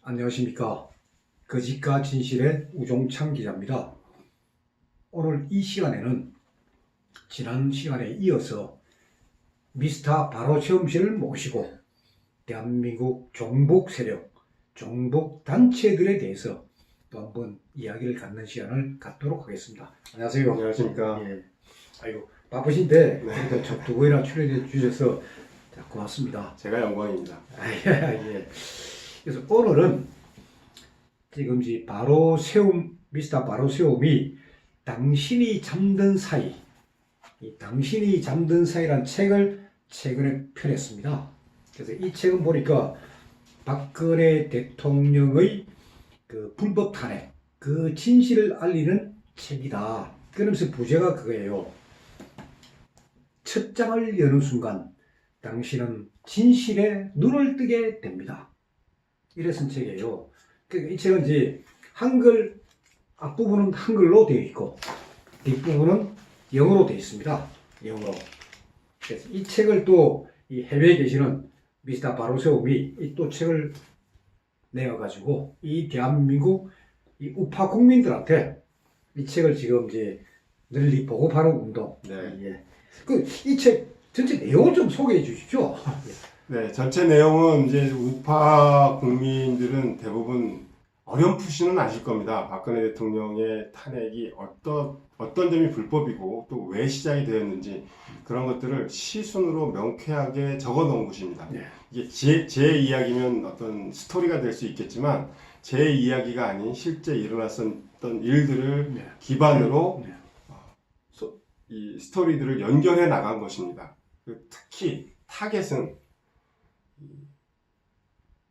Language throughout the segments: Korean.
안녕하십니까. 거짓과 진실의 우종창 기자입니다. 오늘 이 시간에는 지난 시간에 이어서 미스터 바로 체험실을 모시고 대한민국 종북 세력, 종북 단체들에 대해서 또 한번 이야기를 갖는 시간을 갖도록 하겠습니다. 안녕하세요. 안녕하십니까. 예. 아이고 바쁘신데 네. 그래도 두 번이나 출연해 주셔서 고맙습니다. 제가 영광입니다. 예. 그래서 오늘은 지금 바로 세움, 미스터 바로 세움이 당신이 잠든 사이, 이 당신이 잠든 사이란 책을 최근에 펴냈습니다. 그래서 이 책은 보니까 박근혜 대통령의 그 불법 탄핵, 그 진실을 알리는 책이다. 그러면서 부제가 그거예요. 첫 장을 여는 순간 당신은 진실에 눈을 뜨게 됩니다. 이래 쓴 책이에요. 이 책은 이제 한글, 앞부분은 한글로 되어 있고 뒷부분은 영어로 되어 있습니다. 영어로. 그래서 이 책을 또 이 해외에 계시는 미스터 바로세움이 또 책을 내어가지고 이 대한민국 이 우파 국민들한테 이 책을 지금 이제 널리 보고하는 운동. 네. 예. 이 책 전체 내용을 좀 소개해 주십시오. 네, 전체 내용은 이제 우파 국민들은 대부분 어렴풋이는 아실 겁니다. 박근혜 대통령의 탄핵이 어떤 점이 불법이고 또 왜 시작이 되었는지 그런 것들을 시순으로 명쾌하게 적어 놓은 것입니다. 네. 이게 제 이야기면 어떤 스토리가 될 수 있겠지만 제 이야기가 아닌 실제 일어났었던 일들을 네. 기반으로 네. 이 스토리들을 연결해 나간 것입니다. 특히 타겟은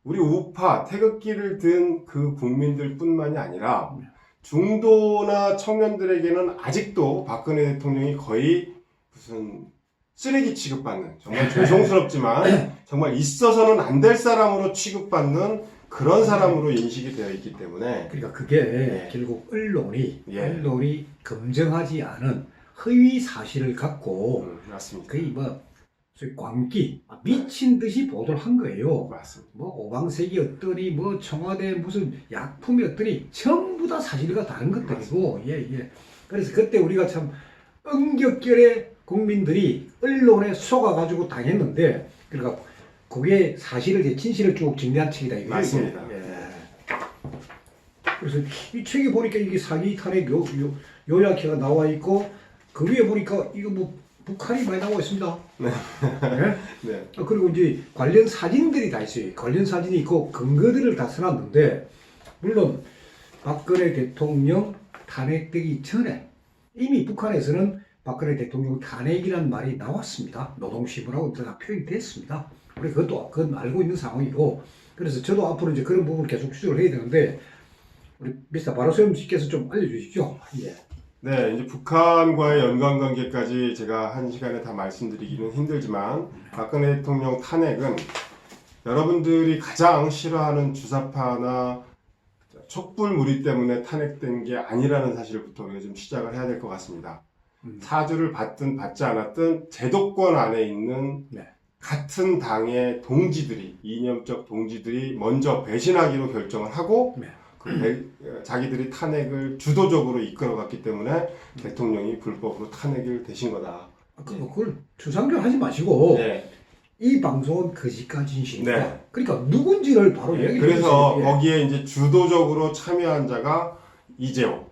우리 우파 태극기를 든 그 국민들 뿐만이 아니라 중도나 청년들에게는 아직도 박근혜 대통령이 거의 무슨 쓰레기 취급받는, 정말 죄송스럽지만 정말 있어서는 안 될 사람으로 취급받는 그런 사람으로 인식이 되어 있기 때문에, 그러니까 그게 네. 결국 언론이 예. 검증하지 않은 허위 사실을 갖고 맞습니다. 거의 소위 광기, 미친 듯이 보도를 한 거예요. 맞습니다. 오방색이 어떠니, 청와대 무슨 약품이 어떠니, 전부 다 사실과 다른 것들이고, 예. 그래서 그때 우리가 참 엄격결에 국민들이 언론에 속아가지고 당했는데, 그러니까 그게 사실을, 진실을 쭉 정리한 책이다. 이거예요. 맞습니다. 예. 그래서 이 책에 보니까 이게 사기 탄핵 요약회가 나와 있고, 그 위에 보니까 이거 북한이 많이 나와 있습니다. 네. 네? 네. 그리고 이제 관련 사진들이 다 있어요. 관련 사진이 있고 근거들을 다 써놨는데, 물론 박근혜 대통령 탄핵되기 전에 이미 북한에서는 박근혜 대통령 탄핵이라는 말이 나왔습니다. 노동신문하고 다 표현됐습니다. 우리 그건 알고 있는 상황이고, 그래서 저도 앞으로 이제 그런 부분을 계속 추적을 해야 되는데, 우리 미스터 바로세움 씨께서 좀 알려주시죠. 예. 네, 이제 북한과의 연관관계까지 제가 한 시간에 다 말씀드리기는 힘들지만, 박근혜 대통령 탄핵은 여러분들이 가장 싫어하는 주사파나 촛불무리 때문에 탄핵된 게 아니라는 사실부터 우리가 좀 시작을 해야 될 것 같습니다. 사주를 받든 받지 않았든 제도권 안에 있는 네. 같은 당의 동지들이, 이념적 동지들이 먼저 배신하기로 결정을 하고, 네. 자기들이 탄핵을 주도적으로 이끌어갔기 때문에 대통령이 불법으로 탄핵을 되신 거다. 그걸 추상적하지 마시고, 네. 이 방송은 거짓과 진실이다. 네. 그러니까 누군지를 바로 얘기해 주세요. 그래서 예. 거기에 이제 주도적으로 참여한 자가 이재호.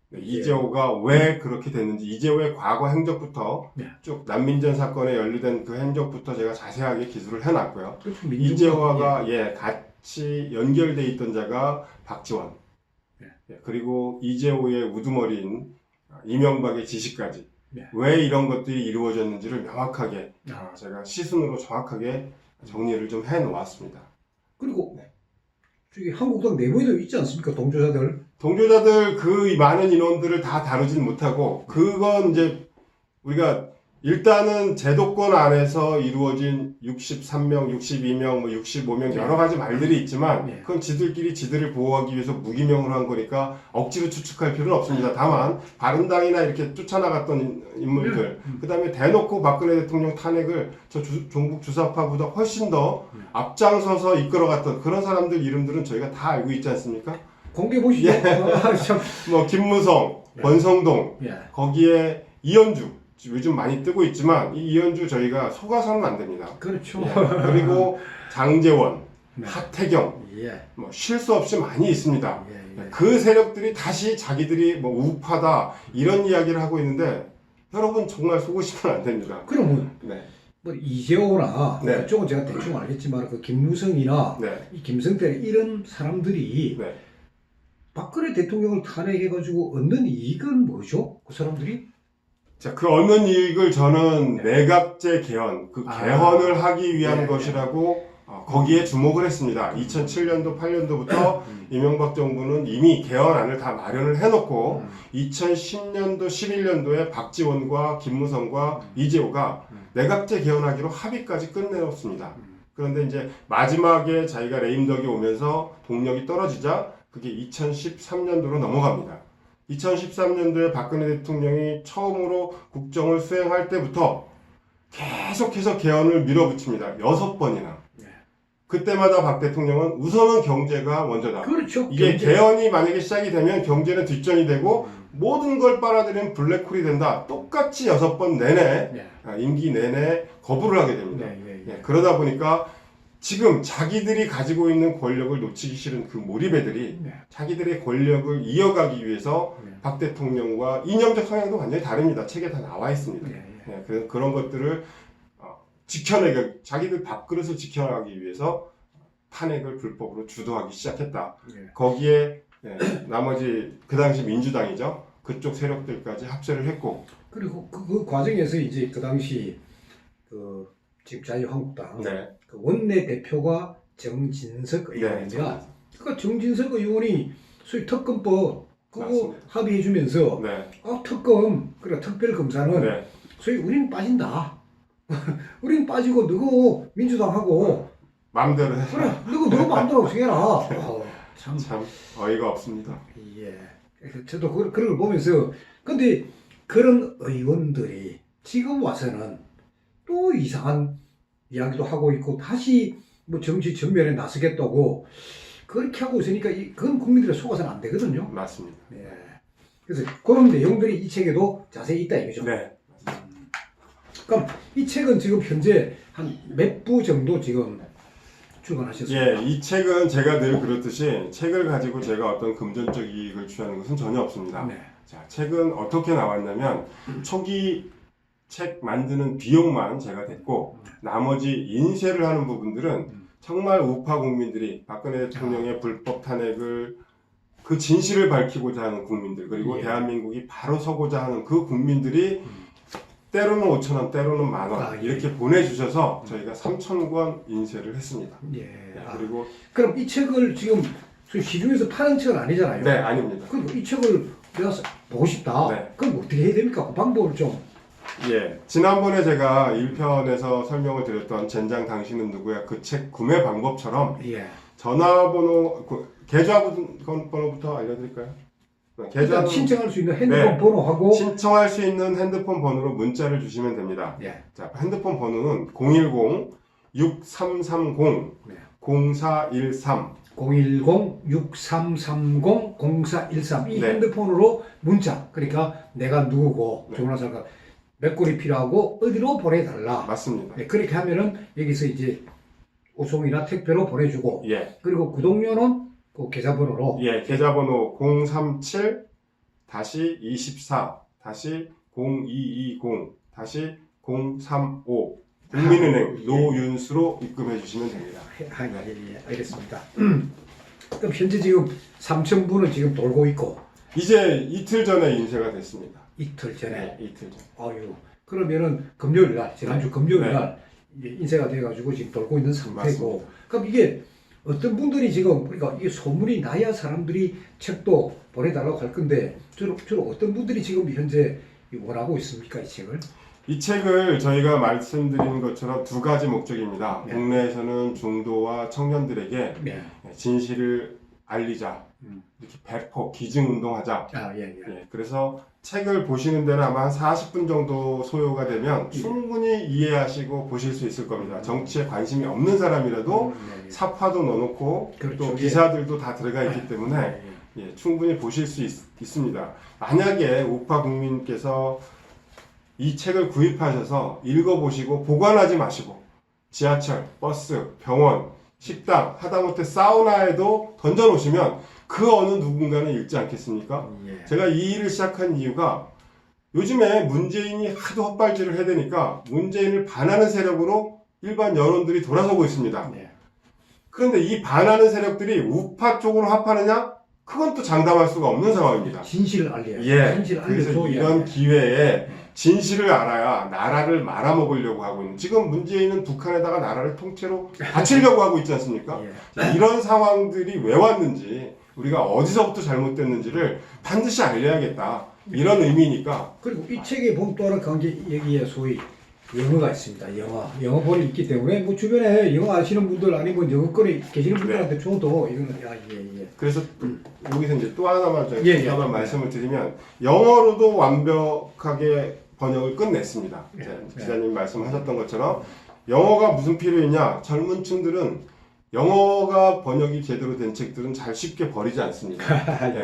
네, 이재호가 왜 그렇게 됐는지, 이재호의 과거 행적부터 네. 쭉 난민전 사건에 연루된 그 행적부터 제가 자세하게 기술을 해놨고요. 그렇죠. 이재호가 같이 연결돼 있던 자가 박지원. 네. 그리고 이재호의 우두머리인 이명박의 지시까지. 네. 왜 이런 것들이 이루어졌는지를 명확하게 아. 제가 시순으로 정확하게 정리를 좀 해놓았습니다. 그리고 저기 한국당 내부에도 있지 않습니까? 동조자들. 동조자들 그 많은 인원들을 다 다루진 못하고, 그건 이제 우리가 일단은 제도권 안에서 이루어진 63명, 62명, 뭐 65명 여러 가지 말들이 있지만 네. 그건 지들끼리 지들을 보호하기 위해서 무기명으로 한 거니까 억지로 추측할 필요는 없습니다. 다만 바른당이나 이렇게 쫓아나갔던 인물들, 그다음에 대놓고 박근혜 대통령 탄핵을 저 종북 주사파보다 훨씬 더 앞장서서 이끌어갔던 그런 사람들 이름들은 저희가 다 알고 있지 않습니까? 공개 보시죠. 참. 뭐 김무성, 네. 권성동, 예. 거기에 이현주 요즘 많이 뜨고 있지만 이 이현주 저희가 속아서는 안 됩니다. 그렇죠. 예. 그리고 장제원, 네. 하태경 예. 뭐 쉴 수 없이 많이 있습니다. 예. 그 세력들이 다시 자기들이 뭐 우파다 이런 이야기를 하고 있는데 여러분 정말 속으시면 안 됩니다. 그러면 네. 뭐 이재호나 네. 그쪽은 제가 대충 알겠지만 그 김무성이나 네. 이 김성태 이런 사람들이 네. 박근혜 대통령을 탄핵해가지고 얻는 이익은 뭐죠? 그 사람들이? 자, 그 얻는 이익을 저는 네. 내각제 개헌, 그 아. 개헌을 하기 위한 네. 것이라고 거기에 주목을 했습니다. 2007년도, 8년도부터 이명박 정부는 이미 개헌안을 다 마련을 해놓고 2010년도, 11년도에 박지원과 김무성과 이재호가 내각제 개헌하기로 합의까지 끝내놓습니다. 그런데 이제 마지막에 자기가 레임덕이 오면서 동력이 떨어지자 그게 2013년도로 넘어갑니다. 2013년도에 박근혜 대통령이 처음으로 국정을 수행할 때부터 계속해서 개헌을 밀어붙입니다. 6번이나. 네. 그때마다 박 대통령은 우선은 경제가 먼저다. 그렇죠. 이게 경제. 개헌이 만약에 시작이 되면 경제는 뒷전이 되고 모든 걸 빨아들이면 블랙홀이 된다. 똑같이 6번 내내 네. 임기 내내 거부를 하게 됩니다. 네. 예, 그러다 보니까 지금 자기들이 가지고 있는 권력을 놓치기 싫은 그 몰입애들이 네. 자기들의 권력을 이어가기 위해서 네. 박 대통령과 이념적 성향도 완전히 다릅니다. 책에 다 나와 있습니다. 네. 예, 그런 것들을 지켜내기, 자기들 밥그릇을 지켜나가기 위해서 탄핵을 불법으로 주도하기 시작했다. 네. 거기에 나머지 그 당시 민주당이죠. 그쪽 세력들까지 합세를 했고, 그리고 그 과정에서 이제 그 당시 그 지금 자유한국당 네, 그 원내 대표가 정진석 의원입니다. 그러니까 정진석 의원이 소위 특검법 그거 맞습니다. 합의해주면서 네, 특검 그래 특별 검사는 네. 소위 우리는 빠진다. 우리는 빠지고 너고 민주당하고 마음대로 해. 그래 너고 마음대로 해라. 참. 참 어이가 없습니다. 예. 그래서 저도 그런 걸 보면서 근데 그런 의원들이 지금 와서는 또 이상한 이야기도 하고 있고 다시 뭐 정치 전면에 나서겠다고 그렇게 하고 있으니까 그건 국민들의 속아서는 안 되거든요. 맞습니다. 예. 그래서 그런 내용들이 이 책에도 자세히 있다 이거죠. 네. 그럼 이 책은 지금 현재 한 몇 부 정도 지금 출간하셨습니까? 예, 이 책은 제가 늘 그렇듯이 책을 가지고 제가 어떤 금전적 이익을 취하는 것은 전혀 없습니다. 네. 자, 책은 어떻게 나왔냐면 초기 책 만드는 비용만 제가 냈고 나머지 인쇄를 하는 부분들은 정말 우파 국민들이 박근혜 대통령의 불법 탄핵을 그 진실을 밝히고자 하는 국민들 그리고 예. 대한민국이 바로 서고자 하는 그 국민들이 때로는 5,000원, 때로는 10,000원 예. 이렇게 보내주셔서 저희가 3,000권 인쇄를 했습니다. 예. 네, 그리고 그럼 이 책을 지금 시중에서 파는 책은 아니잖아요. 네, 아닙니다. 그리고 이 책을 내가 보고 싶다. 네. 그럼 어떻게 해야 됩니까? 그 방법을 좀. 예, 지난번에 제가 1편에서 설명을 드렸던 젠장 당신은 누구야 그 책 구매 방법처럼 예. 전화번호, 계좌번호부터 알려드릴까요? 일단 신청할 수 있는 핸드폰 네. 번호하고. 신청할 수 있는 핸드폰 번호로 문자를 주시면 됩니다. 예. 자, 핸드폰 번호는 010-6330-0413 네. 010-6330-0413 이 네. 핸드폰으로 문자. 그러니까 내가 누구고 네. 전화 살까 몇 골이 필요하고 어디로 보내달라. 맞습니다. 네, 그렇게 하면은 여기서 이제 우송이나 택배로 보내주고 예, 그리고 구독료는 그 계좌번호로 예, 계좌번호 037-24-0220-035 국민은행 노윤수로 입금해 주시면 됩니다. 예, 알겠습니다. 그럼 현재 지금 3,000부는 지금 돌고 있고 이제 이틀 전에 인쇄가 됐습니다. 이틀 전에. 네, 이틀 전. 아유, 그러면은 금요일 날, 지난주 금요일 네. 날 이제 인쇄가 돼가지고 지금 돌고 있는 상태고. 맞습니다. 그럼 이게 어떤 분들이 지금 그러니까 이게 소문이 나야 사람들이 책도 보내달라고 할 건데 주로 어떤 분들이 지금 현재 원하고 있습니까, 이 책을? 이 책을 저희가 말씀드린 것처럼 두 가지 목적입니다. 네. 국내에서는 중도와 청년들에게 네. 진실을 알리자, 이렇게 배포, 기증운동하자. 아, 예, 예. 예, 그래서 책을 보시는 데는 아마 한 40분 정도 소요가 되면 충분히 이해하시고 보실 수 있을 겁니다. 정치에 관심이 없는 사람이라도 네, 예. 사파도 넣어놓고 그렇죠. 또 예. 기사들도 다 들어가 있기 때문에 예, 예. 예, 충분히 보실 수 있습니다. 만약에 우파 국민께서 이 책을 구입하셔서 읽어보시고 보관하지 마시고 지하철, 버스, 병원, 식당, 하다못해 사우나에도 던져놓으시면 그 어느 누군가는 읽지 않겠습니까? 예. 제가 이 일을 시작한 이유가 요즘에 문재인이 하도 헛발질을 해대니까 문재인을 반하는 세력으로 일반 여론들이 돌아서고 있습니다. 네. 그런데 이 반하는 세력들이 우파 쪽으로 합하느냐? 그건 또 장담할 수가 없는 상황입니다. 진실을 알려야 예, 진실을 그래서 알려줘야 이런 기회에 진실을 알아야 나라를 말아먹으려고 하고 있는, 지금 문재인은 북한에다가 나라를 통째로 바치려고 하고 있지 않습니까? 예. 이런 상황들이 왜 왔는지, 우리가 어디서부터 잘못됐는지를 반드시 알려야겠다, 이런 의미니까. 그리고 이 책에 보면 또 하나 관계 여기에 소위 영어가 있습니다. 영어본이 있기 때문에 뭐 주변에 영어 아시는 분들 아니면 영어권에 계시는 분들한테 줘도 이거는 예. 그래서 여기서 이제 또 하나만 제가 예, 하나만 예. 말씀을 드리면, 영어로도 완벽하게 번역을 끝냈습니다. 예, 기자님 말씀하셨던 것처럼 영어가 무슨 필요 있냐? 젊은 층들은 영어가 번역이 제대로 된 책들은 잘 쉽게 버리지 않습니다.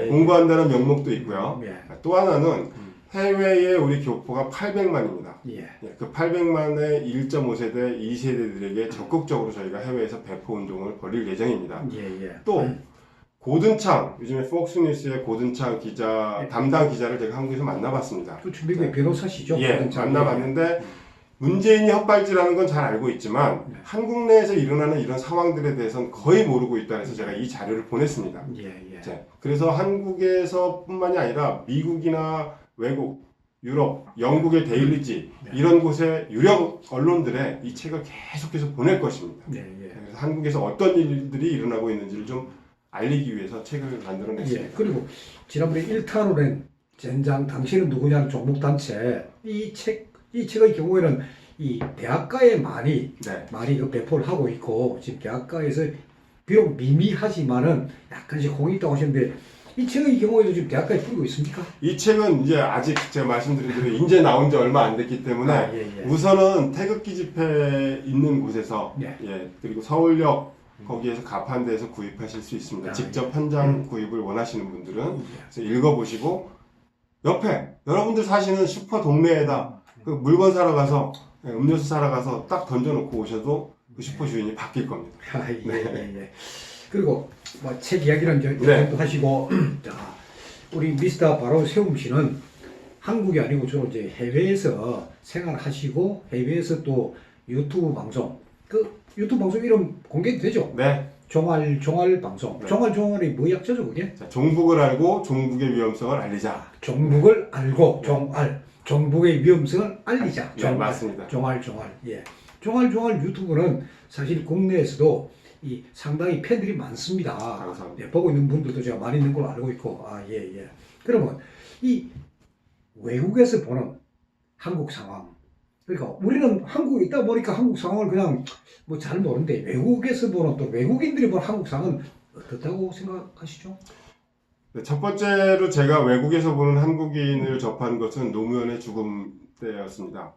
예. 공부한다는 명목도 있고요. 예. 또 하나는 해외에 우리 교포가 800만입니다. 예. 그 800만의 1.5세대, 2세대들에게 적극적으로 저희가 해외에서 배포 운동을 벌일 예정입니다. 예. 또 고든창, 요즘에 폭스뉴스의 고든창 기자, 담당 기자를 제가 한국에서 만나봤습니다. 그렇죠. 미국의 변호사시죠. 예, 고등창. 만나봤는데 문재인이 헛발질하는 건 잘 알고 있지만 한국 내에서 일어나는 이런 상황들에 대해서는 거의 모르고 있다 해서 제가 이 자료를 보냈습니다. 예. 그래서 한국에서뿐만이 아니라 미국이나 외국, 유럽, 영국의 데일리지 이런 곳의 유력 언론들에 이 책을 계속해서 보낼 것입니다. 예. 그래서 한국에서 어떤 일들이 일어나고 있는지를 좀 알리기 위해서 책을 만들어냈습니다. 예. 그리고 지난번에 1탄으로 낸 젠장 당신은 누구냐는 종목단체 이 책의 경우에는 이 대학가에 많이 그 배포를 하고 있고, 지금 대학가에서 비록 미미하지만은 약간씩 홍이 있다고 하셨는데 이 책의 경우에도 지금 대학가에 뿌리고 있습니까? 이 책은 이제 아직 제가 말씀드린 대로 이제 나온 지 얼마 안 됐기 때문에 우선은 태극기 집회 있는 곳에서 그리고 서울역 거기에서 가판대에서 구입하실 수 있습니다. 직접 현장 구입을 원하시는 분들은 그래서 읽어보시고, 옆에 여러분들 사시는 슈퍼 동네에다 그 물건 사러 가서 음료수 사러 가서 딱 던져놓고 오셔도 그 슈퍼 주인이 바뀔 겁니다. 예. 그리고 뭐 책 이야기는 이제 하시고 자, 우리 미스터 바로 세움 씨는 한국이 아니고 주로 이제 해외에서 생활하시고 해외에서 또 유튜브 방송, 그 유튜브 방송 이름 공개되죠? 네. 종알 방송. 종알이 뭐 약자죠 그게? 자, 종북을 알고 종북의 위험성을 알리자. 종북을 알고 종북의 위험성을 알리자. 맞습니다. 종알. 예. 종알 유튜브는 사실 국내에서도 이 상당히 팬들이 많습니다. 감사합니다. 예, 보고 있는 분들도 제가 많이 있는 걸로 알고 있고, 예. 그러면 이 외국에서 보는 한국 상황, 그러니까 우리는 한국에 있다 보니까 한국 상황을 그냥 뭐 잘 모르는데 외국에서 보는, 또 외국인들이 보는 한국 상황은 어떻다고 생각하시죠? 첫 번째로 제가 외국에서 보는 한국인을 접한 것은 노무현의 죽음 때였습니다.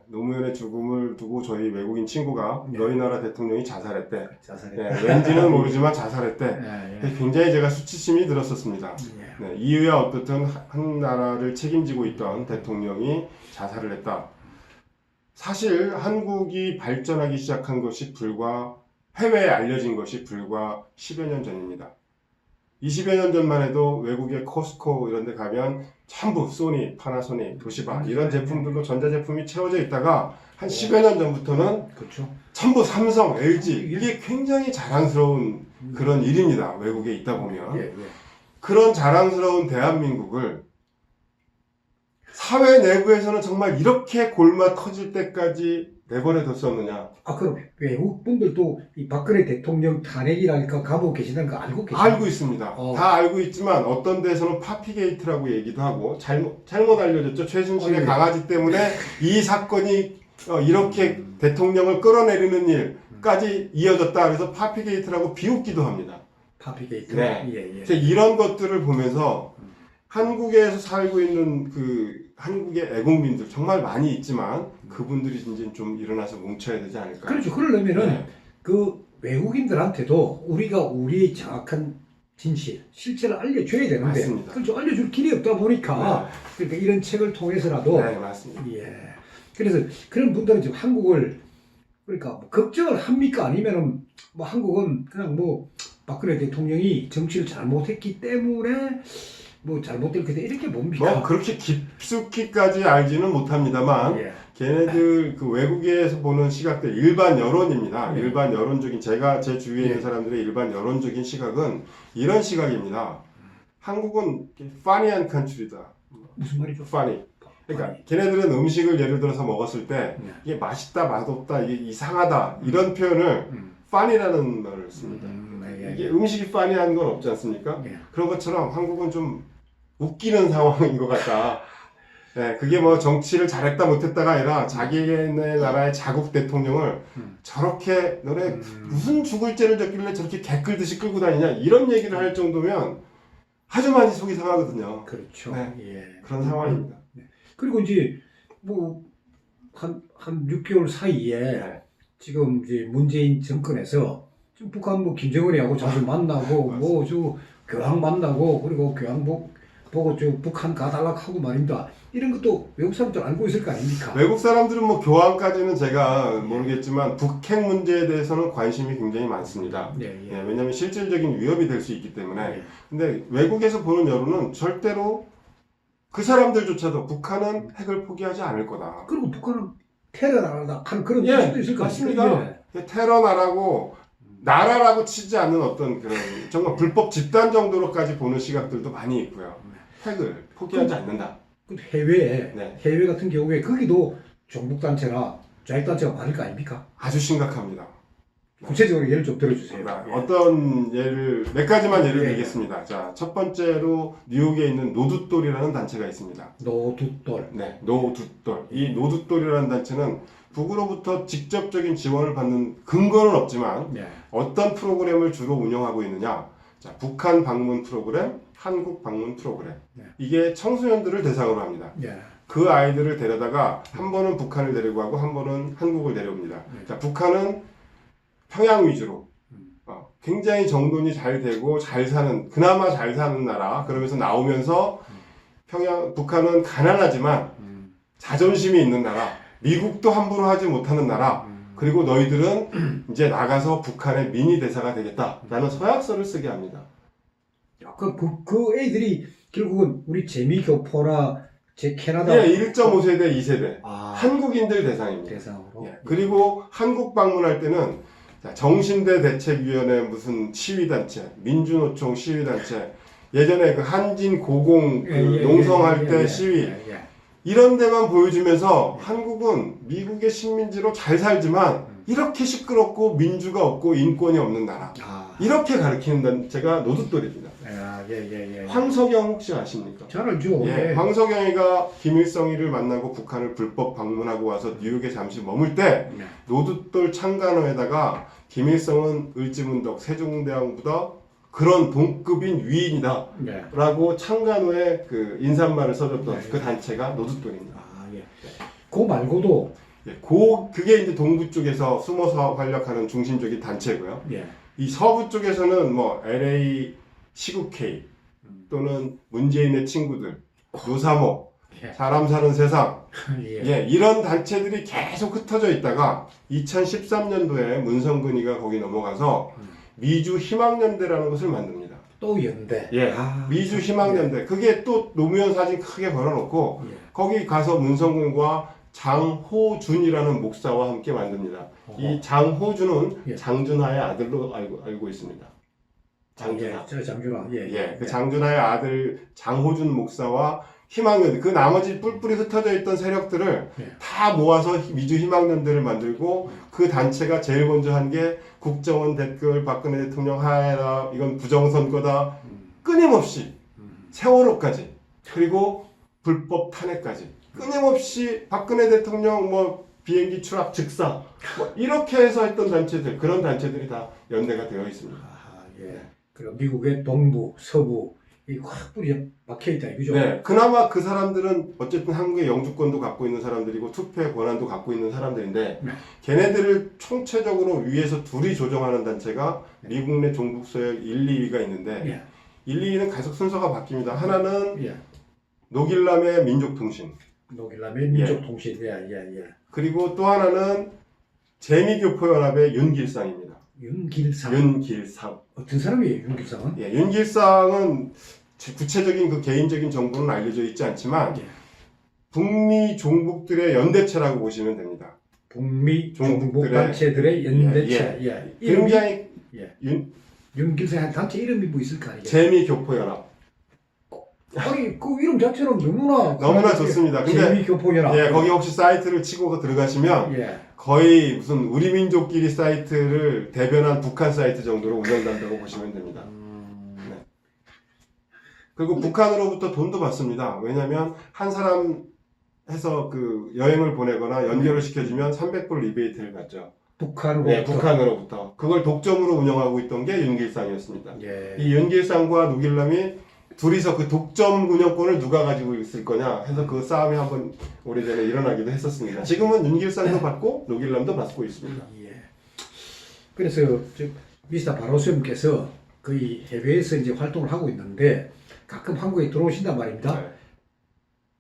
노무현의 죽음을 두고 저희 외국인 친구가 너희 나라 대통령이 자살했대. 왠지는 모르지만 자살했대. 굉장히 제가 수치심이 들었었습니다. 이유야 어떻든 한 나라를 책임지고 있던 대통령이 자살을 했다. 사실 한국이 발전하기 시작한 것이 해외에 알려진 것이 불과 10여 년 전입니다. 20여 년 전만 해도 외국의 코스코 이런 데 가면 전부 소니, 파나소닉, 도시바 이런 제품들로 전자제품이 채워져 있다가 한 10여 년 전부터는 전부 삼성, LG, 이게 굉장히 자랑스러운 그런 일입니다. 외국에 있다 보면. 그런 자랑스러운 대한민국을 사회 내부에서는 정말 이렇게 골마 터질 때까지 내버려뒀었느냐? 그럼 외국 분들도 이 박근혜 대통령 탄핵이라니까 감옥 계신다는 거 알고 계시나요? 알고 있습니다. 어. 다 알고 있지만 어떤 데서는 파피게이트라고 얘기도 하고 잘못 알려졌죠. 최순실의 예. 강아지 때문에 이 사건이 이렇게 대통령을 끌어내리는 일까지 이어졌다. 그래서 파피게이트라고 비웃기도 합니다. 파피게이트. 네. 예. 그래서 이런 것들을 보면서 한국에서 살고 있는 그 한국의 애국민들 정말 많이 있지만 그분들이 이제 좀 일어나서 뭉쳐야 되지 않을까. 그렇죠. 그러려면은 네. 그 외국인들한테도 우리가 우리의 정확한 진실, 실체를 알려줘야 되는데 맞습니다. 그렇죠. 알려줄 길이 없다 보니까 그러니까 이런 책을 통해서라도 네, 맞습니다. 예. 그래서 그런 분들은 지금 한국을 그러니까 뭐 걱정을 합니까? 아니면은 뭐 한국은 그냥 뭐 박근혜 대통령이 정치를 잘못했기 때문에 뭐 잘못될 거다 이렇게 봅니까? 뭐 그렇게 깊숙이까지 알지는 못합니다만 예. 걔네들 그 외국에서 보는 시각들 일반 여론입니다. 네. 일반 여론적인 제가 제 주위에 있는 네. 사람들의 일반 여론적인 시각은 이런 시각입니다. 한국은 funny한 컨트리다. 무슨 말이죠? funny. 그러니까 걔네들은 음식을 예를 들어서 먹었을 때 네. 이게 맛있다, 맛없다, 이게 이상하다 이런 표현을 funny라는 말을 씁니다. 예. 이게 음식이 funny한 건 없지 않습니까? 예. 그런 것처럼 한국은 좀 웃기는 상황인 것 같다. 네, 그게 뭐 정치를 잘했다 못했다가 아니라 자기네 나라의 자국 대통령을 저렇게 너네 무슨 죽을 죄를 졌길래 저렇게 개 끌듯이 끌고 다니냐 이런 얘기를 할 정도면 아주 많이 속이 상하거든요. 그렇죠. 네. 예. 그런 상황입니다. 그리고 이제 뭐 한 6개월 사이에 네. 지금 이제 문재인 정권에서 지금 북한 뭐 김정은이하고 자주 만나고 뭐 저 교황 만나고 그리고 교황 보고 저 북한 가달라 하고 말입니다. 이런 것도 외국 사람들 알고 있을 거 아닙니까? 외국 사람들은 뭐 교황까지는 제가 모르겠지만 북핵 문제에 대해서는 관심이 굉장히 많습니다. 예. 예, 왜냐하면 실질적인 위협이 될 수 있기 때문에. 예. 근데 외국에서 보는 여론은 절대로 그 사람들조차도 북한은 핵을 포기하지 않을 거다. 그리고 북한은 테러 나라다 하는 그런 예, 수도 있을 거 맞습니다. 아닙니까? 예. 테러 나라고 나라라고 치지 않는 어떤 그런 정말 불법 집단 정도로까지 보는 시각들도 많이 있고요. 핵을 포기하지 않는다. 그 해외에 네. 해외 같은 경우에 거기도 종북 단체나 좌익 단체가 많을 거 아닙니까? 아주 심각합니다. 구체적으로 예를 좀 들어주세요. 예. 어떤 예를 몇 가지만 예를 예, 들겠습니다. 자, 첫 번째로 뉴욕에 있는 노두돌이라는 단체가 있습니다. 노두돌. 네, 노두돌. 이 노두돌이라는 단체는 북으로부터 직접적인 지원을 받는 근거는 없지만 예. 어떤 프로그램을 주로 운영하고 있느냐? 자, 북한 방문 프로그램, 한국 방문 프로그램. 네. 이게 청소년들을 대상으로 합니다. 예. 그 아이들을 데려다가 한 번은 북한을 데리고 가고 한 번은 한국을 데려옵니다. 네. 자, 북한은 평양 위주로 굉장히 정돈이 잘 되고 잘 사는 그나마 잘 사는 나라 그러면서 나오면서 북한은 가난하지만 자존심이 있는 나라 미국도 함부로 하지 못하는 나라 그리고 너희들은 이제 나가서 북한의 미니 대사가 되겠다라는 서약서를 쓰게 합니다. 그 애들이 결국은 우리 재미교포나 제 캐나다 예, 1.5세대, 2세대 아, 한국인들 대상입니다. 대상으로 예, 그리고 한국 방문할 때는 자, 정신대 대책위원회 무슨 시위단체, 민주노총 시위단체, 예전에 그 한진 고공 그 농성할 때 시위 이런 데만 보여주면서 한국은 미국의 식민지로 잘 살지만 이렇게 시끄럽고 민주가 없고 인권이 없는 나라 이렇게 가르치는 단체가 노두돌입니다. 황석영 혹시 아십니까? 잘 알죠. 예, 황석영이가 김일성이를 만나고 북한을 불법 방문하고 와서 뉴욕에 잠시 머물 때 노두돌 창간호에다가 김일성은 을지문덕 세종대왕보다 그런 동급인 위인이다 라고 창간호에 그 인사말을 써줬던 그 단체가 노두돌입니다. 그거 말고도 그게 이제 동부 쪽에서 숨어서 활약하는 중심적인 단체고요. 이 서부 쪽에서는 뭐 LA 시국회의 또는 문재인의 친구들, 노사모, 사람 사는 세상 이런 단체들이 계속 흩어져 있다가 2013년도에 문성근이가 거기 넘어가서 미주 희망연대라는 것을 만듭니다. 또 연대. 미주 희망연대. 그게 또 노무현 사진 크게 걸어놓고 거기 가서 문성근과 장호준이라는 목사와 함께 만듭니다. 이 장호준은 장준하의 아들로 알고 있습니다. 장준하. 장준하. 그 장준하의 아들 장호준 목사와 희망연대, 그 나머지 뿔뿔이 흩어져 있던 세력들을 네. 다 모아서 미주 희망연대를 만들고 그 단체가 제일 먼저 한 게 국정원 댓글 박근혜 대통령 하해라, 이건 부정선거다, 끊임없이 세월호까지, 그리고 불법 탄핵까지 끊임없이 박근혜 대통령 뭐 비행기 추락 즉사 뭐 이렇게 해서 했던 단체들, 그런 단체들이 다 연대가 되어 있습니다. 아, 예. 그리고 미국의 동부, 서부 이확 뿌리 박혀 있다 이거죠. 네, 그나마 그 사람들은 어쨌든 한국의 영주권도 갖고 있는 사람들이고 투표의 권한도 갖고 있는 사람들인데 네. 걔네들을 총체적으로 위에서 둘이 조정하는 단체가 미국 내 종북 서열 1, 2위가 있는데 예. 1, 2위는 계속 순서가 바뀝니다. 하나는 예. 노길남의 민족통신, 노길남의 민족통신. 예. 그리고 또 하나는 재미교포연합의 윤길상입니다. 윤길상. 윤길상. 어떤 사람이에요, 윤길상은? 예, 윤길상은 구체적인 그 개인적인 정보는 알려져 있지 않지만 예. 북미 종북들의 연대체라고 보시면 됩니다. 북미 종북 종북들의- 단체들의 연대체. 예. 이름이 굉장히 예. 윤 윤길상 단체 이름이 뭐 있을까? 이게? 재미교포연합. 아니 그 이름 자체는 너무나 너무나 좋습니다. 근데 재미교포연합. 예, 거기 혹시 사이트를 치고 들어가시면 예. 거의 무슨 우리 민족끼리 사이트를 대변한 북한 사이트 정도로 운영된다고 보시면 됩니다. 그리고 북한으로부터 돈도 받습니다. 왜냐하면 한 사람 해서 그 여행을 보내거나 연결을 시켜주면 300불 리베이트를 받죠. 북한으로. 네, 북한으로부터. 그걸 독점으로 운영하고 있던 게 윤길상이었습니다. 예. 이 윤길상과 노길남이 둘이서 그 독점 운영권을 누가 가지고 있을 거냐 해서 그 싸움이 한번 오래전에 일어나기도 했었습니다. 지금은 윤길상도 받고 노길남도 받고 있습니다. 예. 그래서 저 미스터 바로스님께서 거의 해외에서 이제 활동을 하고 있는데 가끔 한국에 들어오신단 말입니다. 네.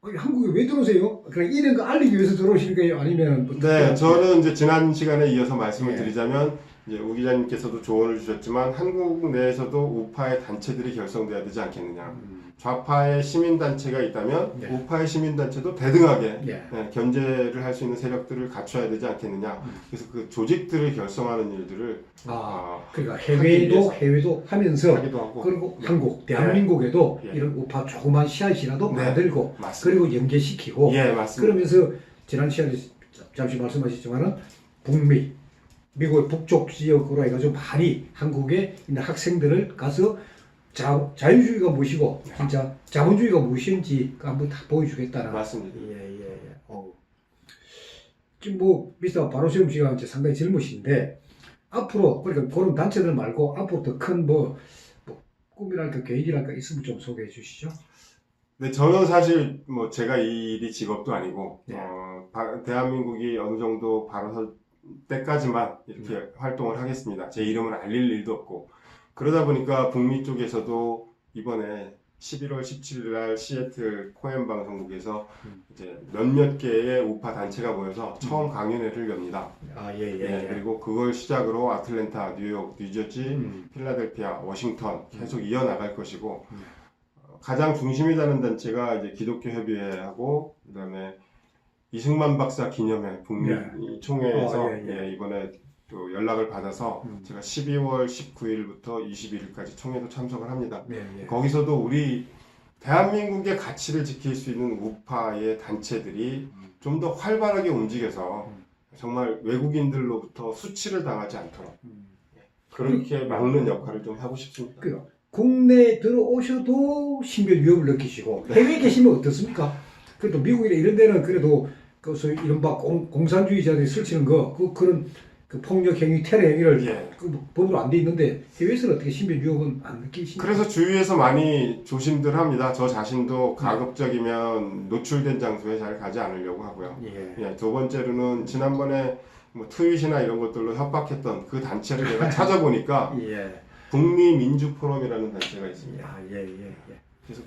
아니, 한국에 왜 들어오세요? 그냥 이런 거 알리기 위해서 들어오시는 거예요? 아니면 뭐 네, 저는 이제 지난 시간에 이어서 말씀을 예. 드리자면 이제 우 기자님께서도 조언을 주셨지만 한국 내에서도 우파의 단체들이 결성돼야 되지 않겠느냐. 좌파의 시민단체가 있다면 네. 우파의 시민단체도 대등하게 예. 견제를 할 수 있는 세력들을 갖춰야 되지 않겠느냐. 그래서 그 조직들을 결성하는 일들을 그러니까 하기 위해서. 해외도 하면서 하기도 하고. 그리고 네. 한국, 대한민국에도 예. 이런 우파 조그만 씨앗이라도 네. 만들고 맞습니다. 그리고 연계시키고 예, 맞습니다. 그러면서 지난 시간에 잠시 말씀하셨지만은 북미, 미국의 북쪽 지역으로 해가지고 많이 한국에 있는 학생들을 가서 자유주의가 무엇이고 진짜 자본주의가 무엇인지 한번 다 보여주겠다는. 맞습니다. 예. 지금 뭐 미스터 바로세움 씨가 이제 상당히 젊으신데 앞으로 그러니까 그런 단체들 말고 앞으로 더 큰 뭐 꿈이랄까 계획이랄까 있으면 좀 소개해 주시죠. 네, 저는 사실 뭐 제가 이 일이 직업도 아니고 네. 대한민국이 어느 정도 바로 때까지만 이렇게 활동을 하겠습니다. 제 이름을 알릴 일도 없고 그러다 보니까 북미 쪽에서도 이번에 11월 17일 날 시애틀 코엔 방송국에서 이제 몇몇 개의 우파 단체가 모여서 처음 강연회를 엽니다. 예, 그리고 그걸 시작으로 아틀랜타, 뉴욕, 뉴저지, 필라델피아, 워싱턴 계속 이어나갈 것이고 가장 중심이 되는 단체가 이제 기독교 협의회하고 그다음에 이승만 박사 기념회 북미 네. 총회에서 예. 이번에 또 연락을 받아서 제가 12월 19일부터 21일까지 총회도 참석을 합니다. 네. 거기서도 우리 대한민국의 가치를 지킬 수 있는 우파의 단체들이 좀 더 활발하게 움직여서 정말 외국인들로부터 수치를 당하지 않도록 그렇게 막는 역할을 좀 하고 싶습니다. 국내에 들어오셔도 신변 위협을 느끼시고 해외에 계시면 어떻습니까? 그래도 미국이나 이런 데는 그래도 그 소위 이른바 공산주의자들이 설치는 그런 그 폭력 행위, 테러 행위를 그 법으로 안 돼 있는데 해외에서는 어떻게 신변 위협은 안 느끼시나요? 그래서 주위에서 많이 조심들 합니다. 저 자신도 가급적이면 노출된 장소에 잘 가지 않으려고 하고요. 두 번째로는 지난번에 뭐 트윗이나 이런 것들로 협박했던 그 단체를 제가 찾아보니까 북미 민주 포럼이라는 단체가 있습니다. 그래서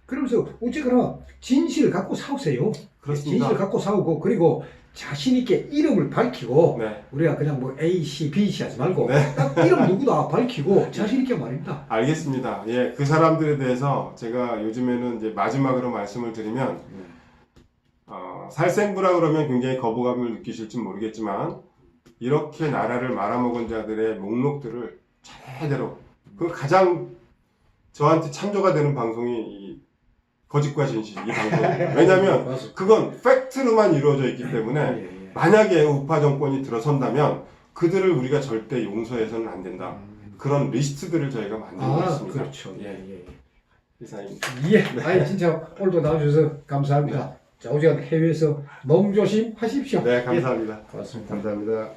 그러면서 어쨌거나 진실을 갖고 싸우세요. 그렇습니다. 진실을 갖고 싸우고 그리고 자신 있게 이름을 밝히고 우리가 그냥 뭐 A, C, B, C 하지 말고 딱 이름 누구다 밝히고 자신 있게 말입니다. 알겠습니다. 예, 그 사람들에 대해서 제가 요즘에는 이제 마지막으로 말씀을 드리면 살생부라 그러면 굉장히 거부감을 느끼실지 모르겠지만 이렇게 나라를 말아먹은 자들의 목록들을 제대로 그 가장 저한테 참조가 되는 방송이 이 거짓과 진실 이 방송. 왜냐하면 맞습니다. 그건 팩트로만 이루어져 있기 때문에 예, 예. 만약에 우파 정권이 들어선다면 그들을 우리가 절대 용서해서는 안 된다. 그런 리스트들을 저희가 만들고 있습니다. 그렇죠. 예, 예. 이상입니다. 예. 아니, 진짜 오늘도 나와주셔서 감사합니다. 자, 오직 해외에서 몸조심 하십시오. 네, 감사합니다. 예, 고맙습니다. 감사합니다.